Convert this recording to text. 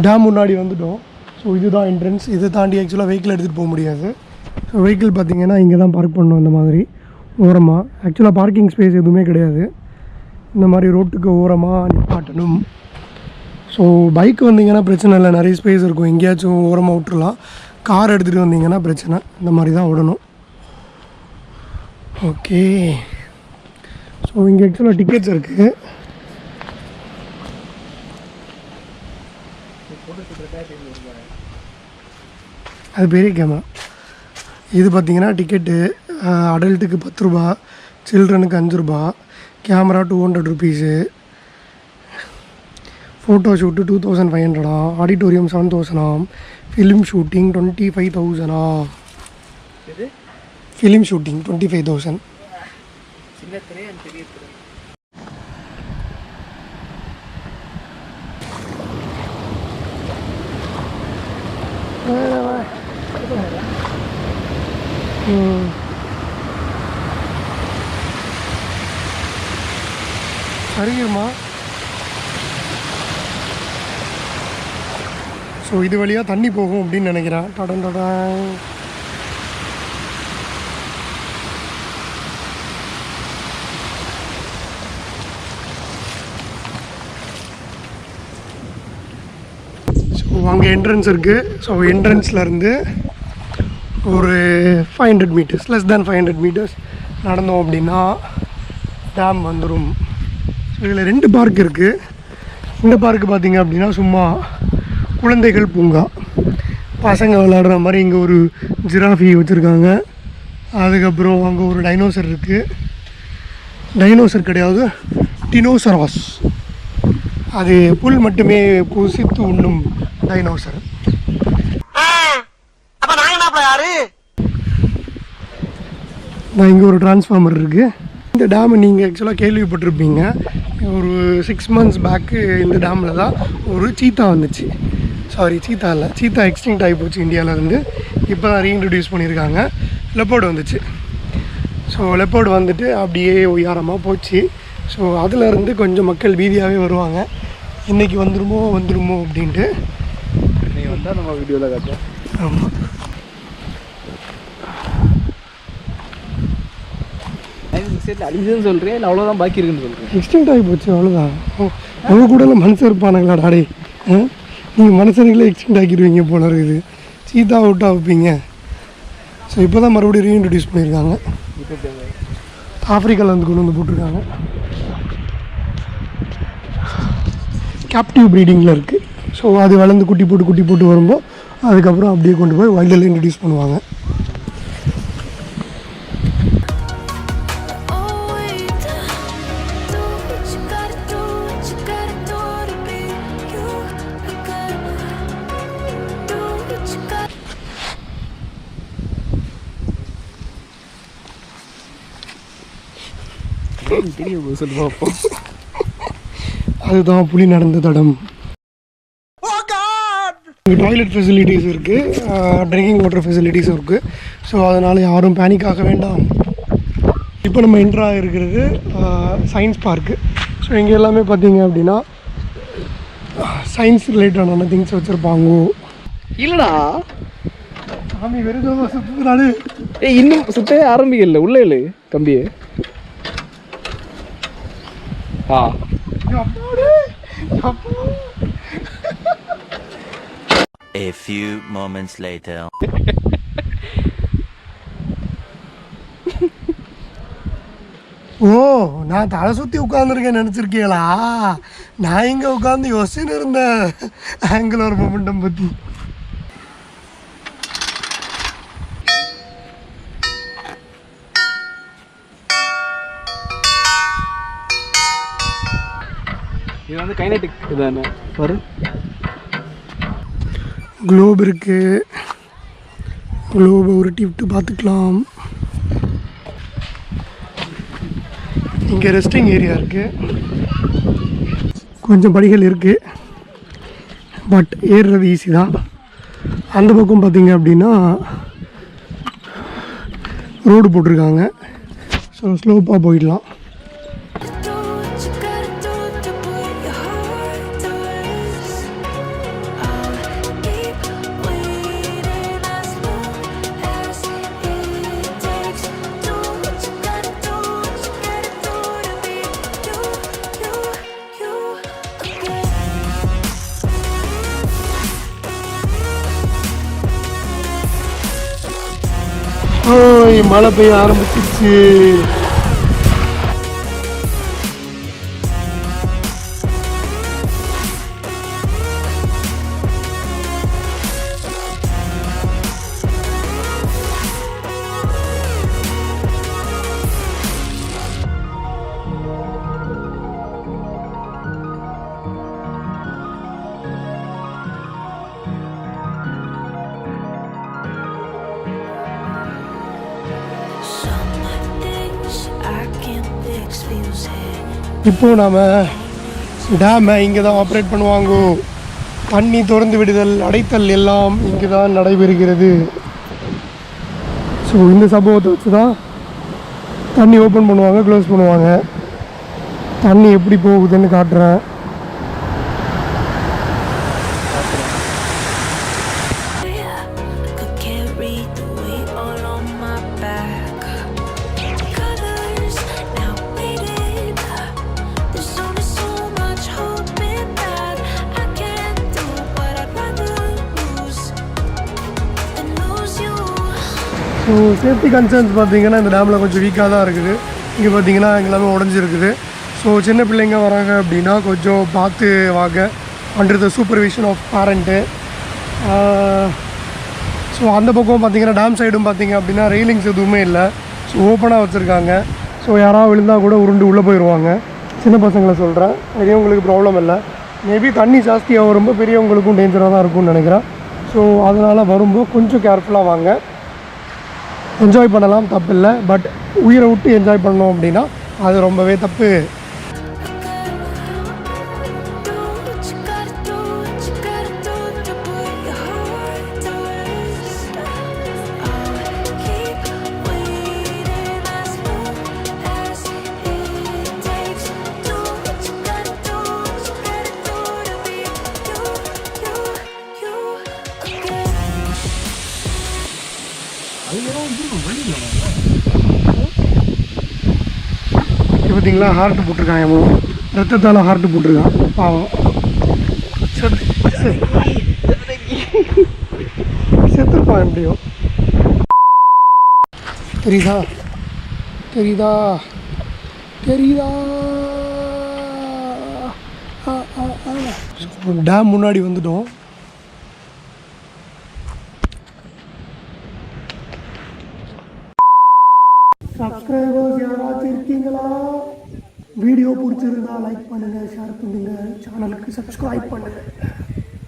Dam முன்னாடி வந்துட்டோம். So இதுதான் என்ட்ரன்ஸ். இதை தாண்டி ஆக்சுவலாக வெஹிக்கிள் எடுத்துகிட்டு போக முடியாது. ஸோ வெஹிக்கிள் பார்த்திங்கன்னா இங்கே தான் பார்க் பண்ணணும். இந்த மாதிரி ஓரமாக ஆக்சுவலாக பார்க்கிங் ஸ்பேஸ் எதுவுமே கிடையாது. இந்த மாதிரி ரோட்டுக்கு ஓரமாக நிப்பாட்டணும். ஸோ பைக் வந்தீங்கன்னா பிரச்சனை இல்லை, நிறைய ஸ்பேஸ் இருக்கும், எங்கேயாச்சும் ஓரமாக விட்டுருலாம். கார் எடுத்துகிட்டு வந்தீங்கன்னா பிரச்சனை, இந்த மாதிரி தான் விடணும். ஓகே, ஸோ இங்கே ஆக்சுவலாக டிக்கெட்ஸ் இருக்குது. அது பெரிய கேமரா. இது பார்த்திங்கன்னா டிக்கெட்டு அடல்ட்டுக்கு 10 ரூபா, சில்ட்ரனுக்கு 5 ரூபா, camera 200 rupees, photo shoot 2500, auditorium 7000, film shooting 25,000. Film shooting 25,000. சரிங்கம்மா. ஸோ இது வழியாக தண்ணி போகும் அப்படின்னு நினைக்கிறேன். டடன் டடன். ஸோ அங்கே என்ட்ரன்ஸ் இருக்குது. ஸோ என்ட்ரன்ஸ்லேருந்து ஒரு 500 மீட்டர்ஸ், லெஸ் தேன் 500 மீட்டர்ஸ் நடந்தோம் அப்படின்னா டேம் வந்துடும். ஸோ இதில் 2 பார்க் இருக்குது. இந்த பார்க்கு பார்த்திங்க அப்படின்னா சும்மா குழந்தைகள் பூங்கா, பசங்க விளையாடுற மாதிரி. இங்கே ஒரு ஜிராஃபி வச்சுருக்காங்க. அதுக்கப்புறம் அங்கே ஒரு டைனோசர் இருக்குது. டைனோசர் கிடையாது, டினோசராஸ். அது புல் மட்டுமே புசித்து உண்ணும் டைனோசர். நான் இங்கே ஒரு டிரான்ஸ்ஃபார்மர் இருக்குது. இந்த டேமை நீங்கள் ஆக்சுவலாக கேள்விப்பட்டிருப்பீங்க. ஒரு 6 months பேக்கு இந்த டேமில் தான் ஒரு சீத்தா வந்துச்சு. சாரி, சீத்தா இல்லை, சீத்தா எக்ஸ்டிங்க்ட் ஆகி போச்சு இந்தியாவிலேருந்து. இப்போ தான் ரீஇன்ட்ரடியூஸ் பண்ணியிருக்காங்க. லெப்பர்டு வந்துச்சு. ஸோ லெப்பர்டு வந்துட்டு அப்படியே உயரமாக போச்சு. ஸோ அதிலேருந்து கொஞ்சம் மக்கள் வீதியாகவே வருவாங்க. இன்றைக்கி வந்துடுமோ அப்படின்ட்டு. நீங்கள் வந்தால் நம்ம வீடியோவில் காட்டுறோம். ஆமாம், அழிஞ்சதுன்னு சொல்கிறேன், இல்லை அவ்வளோதான் பாக்கி இருக்குன்னு சொல்கிறேன். எக்ஸ்டெண்ட் ஆகி போச்சு, அவ்வளோதான். அவங்க கூட மனுஷன் இருப்பானுங்களா டாடி? நீங்கள் மனுஷனுங்களே எக்ஸ்டெண்ட் ஆக்கிடுவீங்க போல இருக்குது. சீத்தா அவுட்டாக வைப்பீங்க. ஸோ இப்போ தான் மறுபடியும் ரீஇன்ட்ரடியூஸ் பண்ணியிருக்காங்க. ஆஃப்ரிக்காவில் வந்து கொண்டு வந்து போட்டிருக்காங்க. கேப்டிவ் ப்ரீடிங்கில் இருக்குது. ஸோ அது வளர்ந்து குட்டி போட்டு வரும்போது அதுக்கப்புறம் அப்படியே கொண்டு போய் வைல்டில் இன்ட்ரடியூஸ் பண்ணுவாங்க. அதுதான் புலி நடந்த தடம். இங்கே டாய்லெட் ஃபெசிலிட்டிஸ் இருக்குது, ட்ரிங்கிங் வாட்டர் ஃபெசிலிட்டிஸும் இருக்குது. ஸோ அதனால் யாரும் பேனிக் ஆக வேண்டாம். இப்போ நம்ம என்ட்ரு ஆகிருக்கிறது சயின்ஸ் பார்க்கு. ஸோ இங்கே எல்லாமே பார்த்தீங்க அப்படின்னா சயின்ஸ் ரிலேட்டடான திங்ஸ் வச்சுருப்பாங்க. இல்லைடா சாமி வெறும் சுற்றுறாரு. இன்னும் சுற்றவே ஆரம்பிக்கல. உள்ளே இல்லை கம்பியே. A few moments later. ஓ, நான் தலை சுற்றி உட்காந்துருக்கேன் நினச்சிருக்கீங்களா? நான் இங்கே உட்காந்து யோசிச்சுன்னு இருந்தேன் ஆங்குலர் மொமெண்டம் பற்றி. இது வந்து கைனடிக் இதானே பாரு. குளோப் இருக்குது. குளோபை உருட்டி விட்டு பார்த்துக்கலாம். இங்கே ரெஸ்டிங் ஏரியா இருக்குது. கொஞ்சம் படிகள் இருக்குது, பட் ஏறுறது ஈஸி தான். அந்த பக்கம் பார்த்திங்க அப்படின்னா ரோடு போட்டிருக்காங்க. ஸோ ஸ்லோப்பாக போயிடலாம். மழை பெய்ய ஆரம்பிச்சிருச்சு. இப்போ நாம் டேமை இங்கே தான் ஆப்ரேட் பண்ணுவாங்க. தண்ணி திறந்து விடுதல், அடைத்தல் எல்லாம் இங்கே தான் நடைபெறுகிறது. ஸோ இந்த சம்பவத்தை வச்சு தான் தண்ணி ஓப்பன் பண்ணுவாங்க, க்ளோஸ் பண்ணுவாங்க. தண்ணி எப்படி போகுதுன்னு காட்டுறேன். ஸோ சேஃப்டி கன்சர்ன்ஸ் பார்த்தீங்கன்னா இந்த டேமில் கொஞ்சம் வீக்காக தான் இருக்குது. இங்கே பார்த்தீங்கன்னா எல்லாமே உடஞ்சிருக்குது. ஸோ சின்ன பிள்ளைங்க வராங்க அப்படின்னா கொஞ்சம் பார்த்து வாங்க, under the supervision of parent. So அந்த பக்கம் பார்த்தீங்கன்னா டேம் சைடும் பார்த்தீங்க அப்படின்னா ரெயிலிங்ஸ் எதுவுமே இல்லை. ஸோ ஓப்பனாக வச்சுருக்காங்க. ஸோ யாராவது விழுந்தால் கூட உருண்டு உள்ளே போயிடுவாங்க. சின்ன பசங்களை சொல்கிறேன், பெரியவங்களுக்கு ப்ராப்ளம் இல்லை. மேபி தண்ணி ஜாஸ்தியாக வரும்போது பெரியவங்களுக்கும் டேஞ்சராக தான் இருக்கும்னு நினைக்கிறேன். ஸோ அதனால் வரும்போது கொஞ்சம் கேர்ஃபுல்லாக வாங்க. என்ஜாய் பண்ணலாம், தப்பு இல்லை. பட் உயிரை விட்டு என்ஜாய் பண்ணோம் அப்படின்னா அது ரொம்பவே தப்பு. பார்த்தீங்களா, ஹார்ட்டு போட்டிருக்கான். எவ்வளோ ரத்தத்தால் ஹார்ட்டு போட்டிருக்கான், பாவம். செத்துருப்பான் எப்படியோ. தெரியுதா தெரியுதா தெரியுதா? டேம் முன்னாடி வந்துட்டோம். சப்ஸ்கிரைபர்ஸ் யாராச்சும் இருக்கீங்களா? வீடியோ பிடிச்சிருந்தா லைக் பண்ணுங்கள், ஷேர் பண்ணுங்கள், சேனலுக்கு சப்ஸ்கிரைப் பண்ணுங்கள்.